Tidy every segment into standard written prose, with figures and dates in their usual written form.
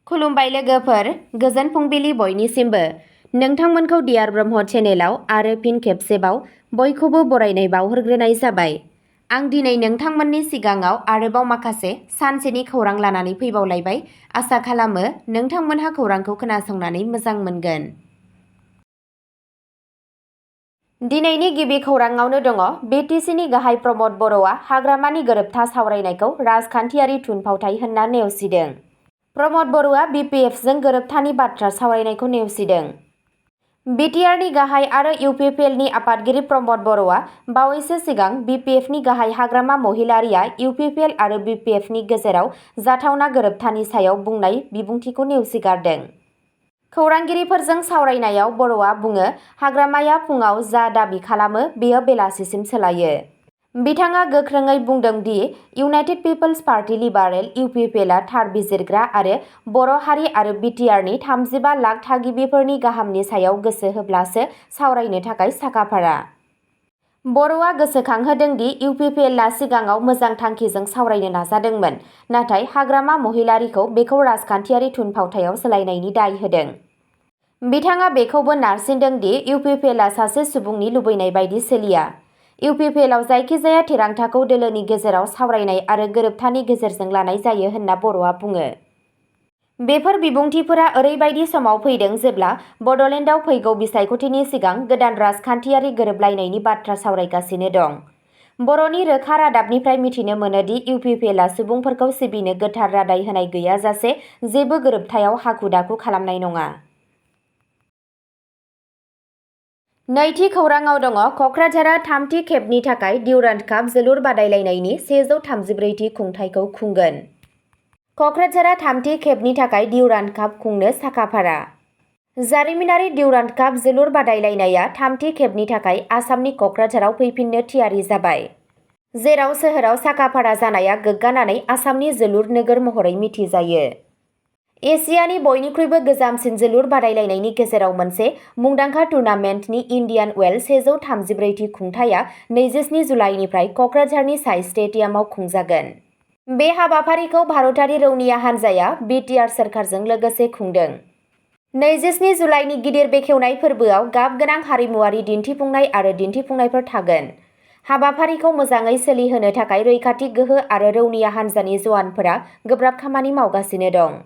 खुलुमबाय लोगोफोर, गोजोन फुंबिलि बयनिसिमबो। नोंथांमोनखौ डियार ब्रह्म चेनेलाव आरो फिन खेबसेबाव बयखौबो बरायनाय बावहरग्रोनाय जाबाय। आं दिनै नोंथांमोननि सिगाङाव आरोबाव माखासे सानसेनि खौरां लानानै फैबावलायबाय। आसा खालामो नोंथांमोनहा खौरांखौ खोनासंनानै मोजां मोनगोन। दिनैनि गिबि खौराङावनो दङ बिटिसिनि गाहाय प्रमद बर'आ हाग्रामानि गोरोबथा सावरायनायखौ राजखान्थियारि थुनफावथाय होनना नेवसिदों। प्रमद बर'आ बिपिएफजों गोरोबथानि बाथ्रा सावरायनायखौ नेवसिदों। बिटिआरनि गाहाय आरो इउपिपिएलनि आफादगिरि प्रमद बर'आ बावैसो सिगां बिपिएफनि गाहाय हाग्रामा महिलारिया इउपिपिएल आरो बिपिएफनि गेजेराव जाथावना गोरोबथानि सायाव बुंनाय बिबुंथिखौ नेवसिगारदों। खौरांगिरिफोरजों सावरायनायाव बर'आ बुङो, हाग्रामाया फुङाव जा दाबि खालामो बेयो बेलासिसिम सोलायो। बिथाङा गोख्रोङै बुंदों दि इउनाइटेड पिपल्स पार्टी लिबारेल इउपिपिएलआ थार बिजिरग्रा आरो बर' हारि आरो बिटिआरनि 35 लाख थागिबिफोरनि गाहामनि सायाव गोसो होब्लासो सावरायनो थाखाय साखाफारा। बर'आ गोसोखांहोदों दि इउपिपिएलआ सिगाङाव मोजां थांखिजों सावरायनो नाजादोंमोन, नाथाय हाग्रामा महिलारिखौ बेखौ राजखान्थियारि थुनफावथायाव सोलायनायनि दाय होदों। बिथाङा बेखौबो नारसिनदों दि इउपिपिएलआ सासे सुबुंनि लुबैनाय बायदि सोलिया। इउपिपिएलआव जायखिजाया थिरांथाखौ दोलोनि गेजेराव सावरायनाय आरो गोरोबथानि गेजेरजों लानाय जायो होनना बर'आ बुङो। बेफोर बिबुंथिफोरा ओरैबायदि समाव फैदों जेब्ला बड'लेण्डआव फैगौ बिसायख'थिनि सिगां गोदान राजखान्थियारि गोरोबलायनायनि बाथ्रा सावरायगासिनो दं। बर'नि रोखा रादाबनिफ्राय मिथिनो मोनो दि इउपिपिएलआ सुबुंफोरखौ सिबिनो गोथार रादाय होनाय गैयाजासे जेबो गोरोबथायाव हाखु-दाखु खालामनाय नङा। नैथि खौराङाव दङ कक्राझारआ थामथि खेबनि थाखाय डिउरान्ड काप जोलुर बादायलायनायनि 134थि खुंथायखौ खुंगोन। कक्राझारआ थामथि खेबनि थाखाय डिउरान्ड काप खुंनो साखाफारा। जारिमिनारि डिउरान्ड काप जोलुर बादायलायनाया थामथि खेबनि थाखाय आसामनि कक्राझाराव फैफिननो थियारि जाबाय, जेराव सोहोराव साखाफारा जानाया गोग्गानानै आसामनि जोलुर नोगोर महरै मिथिजायो। एसियानि बयनिख्रुइबो गोजामसिन जोलुर बादायलायनायनि गेजेराव मोनसे मुंदांखा टुर्नामेन्टनि इन्डियान वेल 134थि खुंथायआ 27 जुलाइनिफ्राय कक्राझारनि साइ स्टेडियामाव खुंजागोन। बे हाबाफारिखौ भारतारि रौनिया हान्जाया बिटिआर सोरखारजों लोगोसे खुंदों। 27 जुलाइनि गिदिर बेखेवनाय फोरबोआव गाबगोनां हारिमुआरि दिन्थिफुंनाय आरो दिन्थिफुंनायफोर थागोन। हाबाफारिखौ मोजाङै सोलिहोनो थाखाय रैखाथि गोहो आरो रौनिया हान्जानि जवानफोरा गोब्राब खामानि मावगासिनो दं।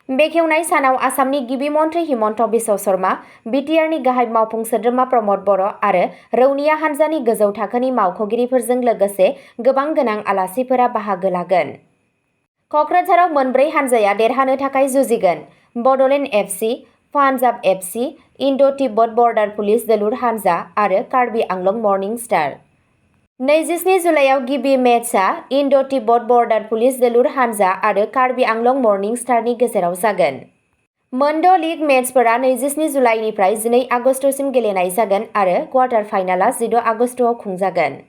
बेखेवनाय सानाव आसामनि गिबि मन्थ्रि हिमन्त बिश्व शर्मा, बिटिआरनि गाहाय मावफुं सोद्रोमा प्रमद बर' आरो रौनिया हान्जानि गोजौ थाखोनि मावख'गिरिफोरजों लोगोसे गोबां गोनां आलासिफोरा बाहागो लागोन। कक्राझाराव मोनब्रै हान्जाया देरहानो थाखाय जुजिगोन। Bodoland FC, Punjab FC, Indo Tibetan border police जोलुर हान्जा आरो कार्बि आंलं मर्निं स्टार। 27 जुलाइआव गिबि मेचआ इन्ड'-तिब्बत बर्डार पुलिस जोलुर हान्जा आरो कार्बि आंलं मर्निं स्टारनि गेजेराव जागोन। मोनद' लीग मेचफोरा 27 जुलाइनिफ्राय 12 आगस्तसिम गेलेनाय जागोन आरो क्वार्टार फाइनालआ 16 आगस्तआव खुंजागोन।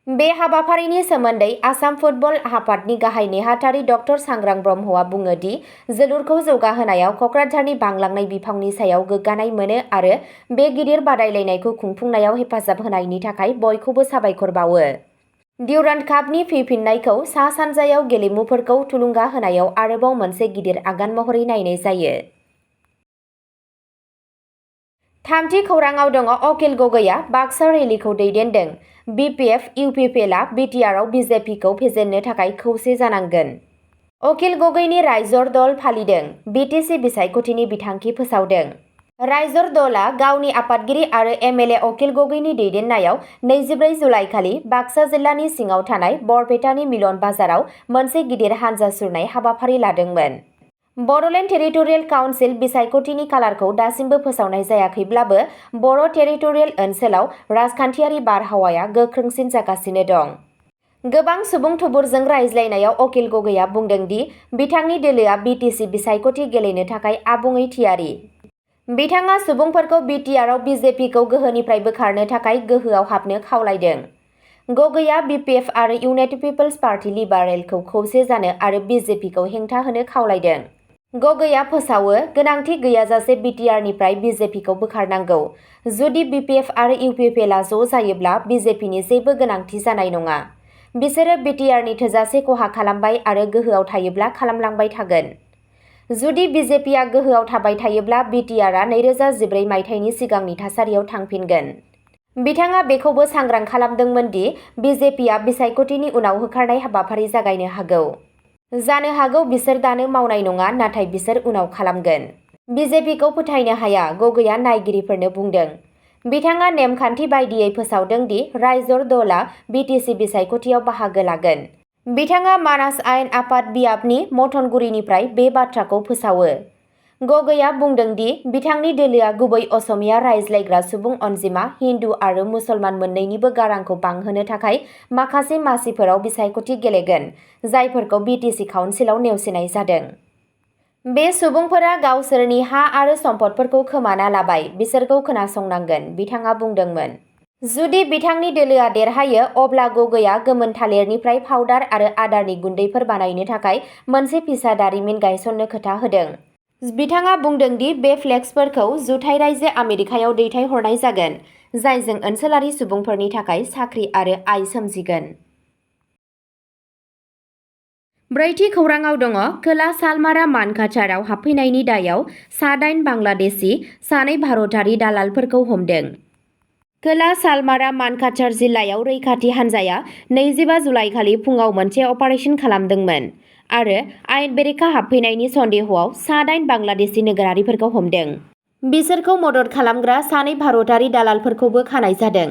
बे हाबाफारिनि सोमोन्दै आसाम फुटबल आफादनि गाहाय नेहाथारि ड सांग्रां ब्रह्मआ बुङो दि जोलुरखौ जौगाहोनायाव कक्राझारनि बांलांनाय बिफावनि सायाव गोग्गानाय मोनो आरो बे गिदिर बादायलायनायखौ खुंफुंनायाव हेफाजाब होनायनि थाखाय बयखौबो साबायखर बावो। डिउरान्ड कापनि फैफिन्नायखौ सा-सानजायाव गेलेमुफोरखौ थुलुंगा होनायाव आरोबाव मोनसे गिदिर आगान महरै नायनाय जायो। थामथि खौराङाव दङ अकिल गगैआ बाक्सा रेलीखौ दैदेनदों। बिपिएफ इउपिपिएलआ बिटिआरआव बिजेपिखौ फेजेननो थाखाय खौसे जानांगोन। अकिल गगैनि राइजर दल फालिदों। बिटिसि बिसायख'थिनि बिथांखि फोसावदों। राइजर दलआ गावनि आफादगिरि आरो एमएलए अकिल गगैनि दैदेननायाव 24 जुलाइखालि बाक्सा जिल्लानि सिङाव थानाय बरपेटानि मिलन बाजाराव मोनसे गिदिर हानजा सुरनाय हाबाफारि लादोंमोन। बड'लेण्ड टेरिटरियेल काउन्सिल बिसायख'थिनि कालारखौ दासिमबो फोसावनाय जायाखैब्लाबो बर' टेरिटरियेल ओनसोलाव राजखान्थियारि बारहावाया गोख्रोंसिन जागासिनो दं। गोबां सुबुं थुबुरजों रायज्लायनायाव अकिल गगैआ बुंदों दि बिथांनि दोलोआ बिटिसि बिसायख'थि गेलेनो थाखाय आबुङै थियारि। बिथाङा सुबुंफोरखौ बिटिआरआव बिजेपिखौ गोहोनिफ्राय बोखारनो थाखाय गोहोआव हाबनो खावलायदों। गगैआ बिपिएफ आरो इउनाइटेड पिपल्स पार्टी लिबारेलखौ खौसे जानो आरो बिजेपिखौ हेंथा होनो खावलायदों। गगैआ फोसावो, गोनांथि गैयाजासे बिटिआरनिफ्राय बिजेपिखौ बोखारनांगौ। जुदि बिपिएफ आरो इउपिपिएलआ ज' जायोब्ला बिजेपिनि जेबो गोनांथि जानाय नङा। बिसोरो बिटिआरनि थोजासे खहा खालामबाय आरो गोहोआव थायोब्ला खालामलांबाय थागोन। जुदि बिजेपिआ गोहोआव थाबाय थायोब्ला बिटिआरआ 2014 मायथाइनि सिगांनि थासारियाव थांफिनगोन। बिथाङा बेखौबो सांग्रां खालामदोंमोन दि बिजेपिआ बिसायख'थिनि उनाव होखारनाय हाबाफारि जागायनो हागौ। जानो हागौ बिसोर दानो मावनाय नङा, नाथाय बिसोर उनाव खालामगोन। बिजेपिखौ फोथायनो हाया, गगैआ नायगिरिफोरनो बुंदों। बिथाङा नेमखान्थि बायदियै फोसावदों दि रायजर दलआ बिटिसि बिसायख'थियाव बाहागो लागोन। बिथाङा मानास आयेन आफाद बियाबनि मथनगुरिनिफ्राय बे बाथ्राखौ फोसावो। गगैआ बुंदों दि बिथांनि दोलोआ गुबै असमिया रायज्लायग्रा सुबुं अनजिमा, हिन्दु आरो मुसलमान मोन्नैनिबो गारांखौ बांहोनो थाखाय माखासे मासिफोराव बिसायख'थि गेलेगोन, जायफोरखौ बिटिसि काउन्सिलाव नेवसिनाय जादों। बे सुबुंफोरा गावसोरनि हा आरो सम्पदफोरखौ खोमाना लाबाय, बिसोरखौ खोनासंनांगोन, बिथाङा बुंदोंमोन। जुदि बिथांनि दोलोआ देरहायो, अब्ला गगैआ गोमोन थालिरनिफ्राय पाउडार आरो आदारनि गुन्दैफोर बानायनो थाखाय मोनसे फिसा दारिमिन गायसननो खोथा होदों। बिथाङा बुंदों दि बे फ्लेक्सफोरखौ जुथाइ रायजो आमेरिकायाव दैथायहरनाय जागोन, जायजों ओनसोलारि सुबुंफोरनि थाखाय साख्रि आरो आय सोमजिगोन। ब्रैथि खौरांआव दङ खोला सालमारा मानकाचाराव हाबफैनायनि दायाव सा-8 बांलादेशी, 2 भारतारि दालालफोरखौ हमदों। खोला सालमारा मानकाचार जिल्लायाव रैखाथि हान्जाया 25 जुलाइखालि फुङाव मोनसे अपारेसन खालामदोंमोन आरो आयेन बेरेखा हाबफैनायनि सन्देहआव सा-8 बांलादेशी नोगोरारिफोरखौ हमदों। बिसोरखौ मदद खालामग्रा 2 भारतारि दालालफोरखौबो खानाय जादों।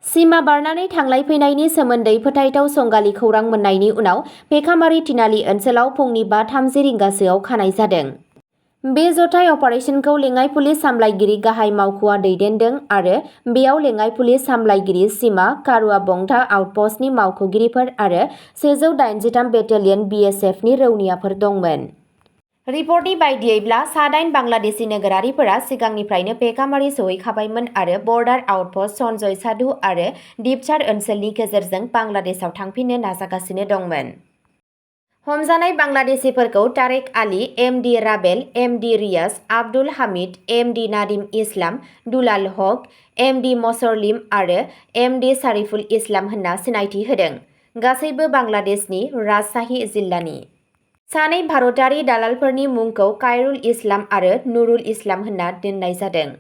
सिमा बारनानै थांलाय फैनायनि सोमोन्दै फोथायथाव संगालि खौरां मोन्नायनि उनाव पेखामारि तिनालि ओनसोलाव फुंनि 5:30 रिंगासोआव खानाय जादों। बे जथाय अपारेसनखौ लेङाइ पुलिस सामलायगिरि गाहाय मावख'आ दैदेनदों आरो बेयाव लेङाइ पुलिस सामलायगिरि सीमा कारुआबंथा आउटपस्टनि मावख'गिरिफोर आरो 183 बेटेलियन बीएसएफनि रौनियाफोर दंमोन। रिपर्टनि बायदियैब्ला सा-8 बांलादेशी नोगोरारिफोरा सिगांनिफ्रायनो पेखामारि सौहैखाबायमोन आरो बर्डार आउटपस्ट सनजय साधु आरो दिपचार ओनसोलनि गेजेरजों बांलादेशआव थांफिननो नाजागासिनो दंमोन। हमजानाय बांलादेशीफोरखौ तारेक आली, एमडी राबेल, एमडी रियाज, आब्दुल हामिद, एमडी नादिम इस्लाम, दुलाल हक, एमडी मसरलिम आरो एमडी सारिफुल इस्लाम होनना सिनायथि होदों, गासैबो बांलादेशनि राजशाही जिल्लानि। 2 भारतारि दालालफोरनि मुंखौ कायरुल इस्लाम आरो नुरुल इस्लाम होनना दोननाय जादों।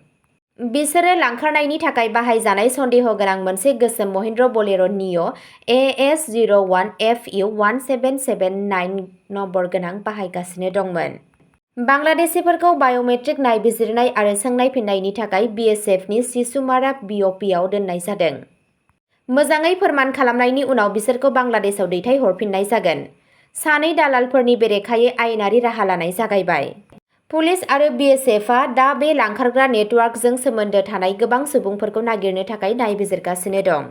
बिसोरो लांखारनायनि थाखाय बाहायजानाय सन्देह गोनां मोनसे गोसोम महिन्द्र बलेर' निय' AS01FU 1779 नम्बर गोनां बाहायगासिनो दंमोन। बांलादेशीफोरखौ बाय'मेट्रिक नायबिजिरनाय आरो सोंनाय फिननायनि थाखाय बीएसएफनि सिसुमारा बीअ'पीआव दोननाय जादों। मोजाङै फोरमान खालामनायनि उनाव बिसोरखौ बांलादेशआव दैथायहरफिननाय जागोन। 2 दालालफोरनि बेरेखायै आयेनारि राहा लानाय जागायबाय। पुलिस आरो बीएसएफआ दा बे लांखारग्रा नेटवार्कजों सोमोन्दो थानाय गोबां सुबुंफोरखौ नागिरनो थाखाय नायबिजिरगासिनो दं।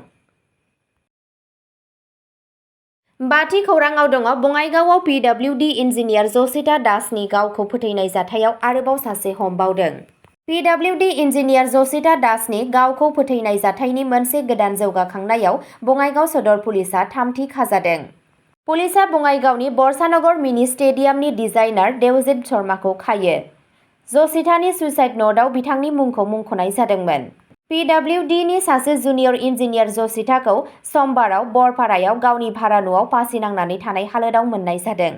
5थि खौरांआव दङ बङाइगावआव पिडब्लिउडि इन्जिनियार जसिता दासनि गावखौ फोथैनाय जाथायाव आरोबाव सासे हमबावदों। पिडब्लिउडि इन्जिनियार जसिता दासनि गावखौ फोथैनाय जाथायनि मोनसे गोदान जौगाखांनायाव बङाइगाव सदर पुलिसआ थामथि खाजादों। पुलिसआ बङाइगावनि बर्षानगर मिनि स्टेडियामनि डिजाइनार देवजित शर्माखौ खायो। जसितानि सुइसाइड न'टआव बिथांनि मुंखौ मुंख'नाय जादोंमोन। पिडब्लिउडिनि सासे जुनियर इन्जिनियार जसिताखौ समबाराव बरपारायाव गावनि भारा न'आव फासि नांनानै थानाय हालोदाव मोन्नाय जादों।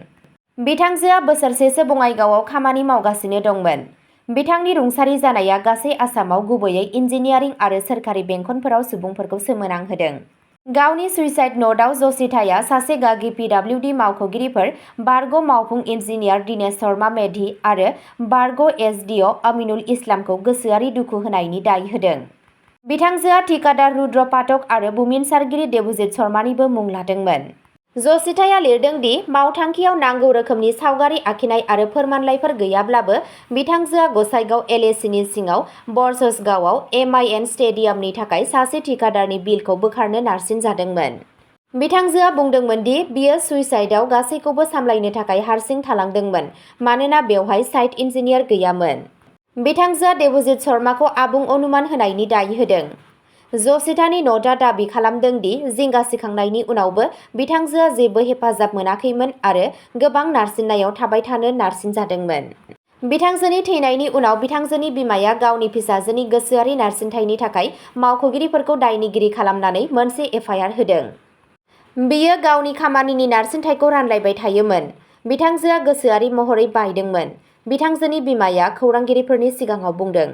बिथांजोआ बोसोरसेसो बङाइगावआव खामानि मावगासिनो दंमोन। बिथांनि रुंसारि जानाया गासै आसामाव गुबैयै इन्जिनियारिं आरो सोरखारि बेंखनफोराव सुबुंफोरखौ सोमोनांहोदों। गावनि सुइसाइड न'टआव जसिताया सासे गागि पिडब्लिउडि मावख'गिरिफोर बारग' मावफुं इन्जिनियार दिनेश शर्मा मेधि आरो बारग' एसडिअ अमिनुल इस्लामखौ गोसोआरि दुखु होनायनि दाय होदों। बिथांजोआ ठिकादार रुद्र पाठक आरो बुमिनसारगिरि देबजित शर्मानिबो मुं लादोंमोन। जसिताया लिरदों दि मावथांखियाव नांगौ रोखोमनि सावगारि आखिनाय आरो फोरमानलाइफोर गैयाब्लाबो बिथांजोआ गसाइगाव एलएसीनि सिङाव बरससगावआव एमआइएन स्टेडियामनि थाखाय सासे ठिकादारनि बिलखौ बोखारनो नारसिनजादोंमोन। बिथांजोआ बुंदोंमोन दि बियो सुइसाइडआव गासैखौबो सामलायनो थाखाय हारसिं थालांदोंमोन मानोना बेवहाय साइट इन्जिनियार गैयामोन। बिथांजोआ देबजित शर्माखौ आबुं अनुमान होनायनि दाय होदों। जसितानि न'टआ दाबि खालामदों दि जिंगा सिखांनायनि उनावबो बिथांजोआ जेबो हेफाजाब मोनाखैमोन आरो गोबां नारसिननायाव थाबाय थानो नारसिनजादोंमोन। बिथांजोनि थैनायनि उनाव बिथांजोनि बिमाया गावनि फिसाजोनि गोसोआरि नारसिनथायनि थाखाय मावख'गिरिफोरखौ दायनिगिरि खालामनानै मोनसे एफआइआर होदों। बियो गावनि खामानिनि नारसिनथायखौ रानलायबाय थायोमोन। बिथांजोआ गोसोआरि महरै बायदोंमोन। बिथांजोनि बिमाया खौरांगिरिफोरनि सिगाङाव बुंदों।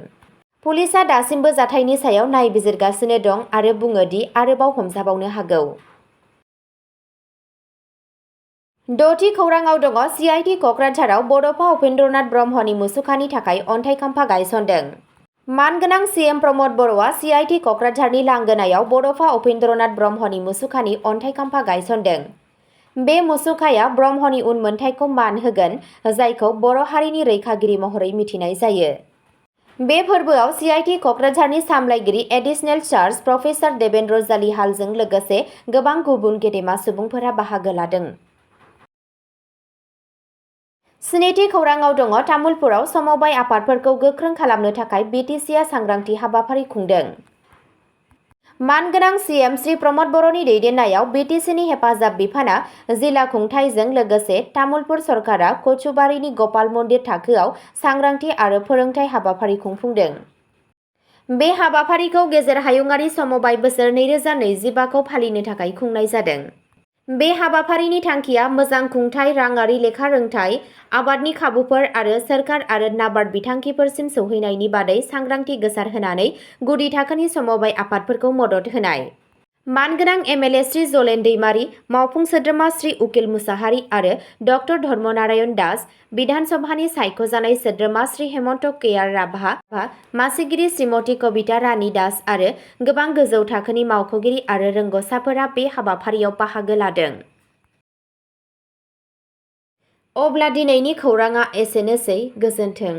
पुलिसआ दासिमबो जाथायनि सायाव नायबिजिरगासिनो दं आरो बुङो दि आरोबाव हमजाबावनो हागौ। द'थि खौरांआव दङ सिआइटि कक्राझाराव बड'फा उपेन्द्रनाथ ब्रह्मनि मुसुखानि थाखाय अन्थाइ खाम्फा गायसनदों। मानगोनां सीएम प्रमद बर'आ सिआइटि कक्राझारनि लांगोनायाव बड'फा उपेन्द्रनाथ ब्रह्मनि मुसुखानि अन्थाइ खाम्फा गायसनदों। बे मुसुखाया ब्रह्मनि उनमोनथाइखौ मान होगोन, जायखौ बर' हारिनि रैखागिरि महरै मिथिनाय जायो। बे फोरबोआव सिआइटि कक्राझारनि सामलायगिरि एडिशनेल चार्ज प्रफेसार देबेन्द्र जालिहालजों लोगोसे गोबां गुबुन गेदेमा सुबुंफोरा बाहागो लादों। स्निथि खौरांआव दङ तामुलपुराव समबाय आफादफोरखौ गोख्रों खालामनो थाखाय बिटिसिआ सांग्रांथि हाबाफारि खुंदों। मानगोनां सीएम श्री प्रमद बर'नि दैदेननायाव बिटिसिनि हेफाजाब बिफाना जिल्ला खुंथायजों लोगोसे तामुलपुर सरकारा कचुबारिनि गपाल मन्दिर थाखोआव सांग्रांथि आरो फोरोंथाय हाबाफारि खुंफुंदों। बे हाबाफारिखौ गेजेर हायुंआरि समबाय बोसोर 2025 खौ फालिनो थाखाय खुंनाय जादों। बे हाबाफारिनि थांखिया मोजां खुंथाय, राङारि लेखा रोंथाय, आबादनि खाबुफोर आरो सोरखार आरो नाबार्ड बिथांखिफोरसिम सौहैनायनि बादै सांग्रांथि गोसारहोनानै गुदि थाखोनि समबाय आफादफोरखौ मदद होनाय। मानगोनां एमएलए श्री जलेन दैमारी, मावफुं सोद्रोमा श्री उकिल मुसाहारि आरो डक्टर धर्मनारायण दास, बिधान सभानि सायख'जानाय सोद्रोमा श्री हेमन्त केआर राभा, मासिगिरि श्रीमती कबिता रानी दास आरो गोबां गोजौ थाखोनि मावख'गिरि आरो रोंग'साफोरा बे हाबाफारियाव बाहागो लादों। अब्ला दिनैनि खौरांआ एसेनोसै। गोजोन्थों।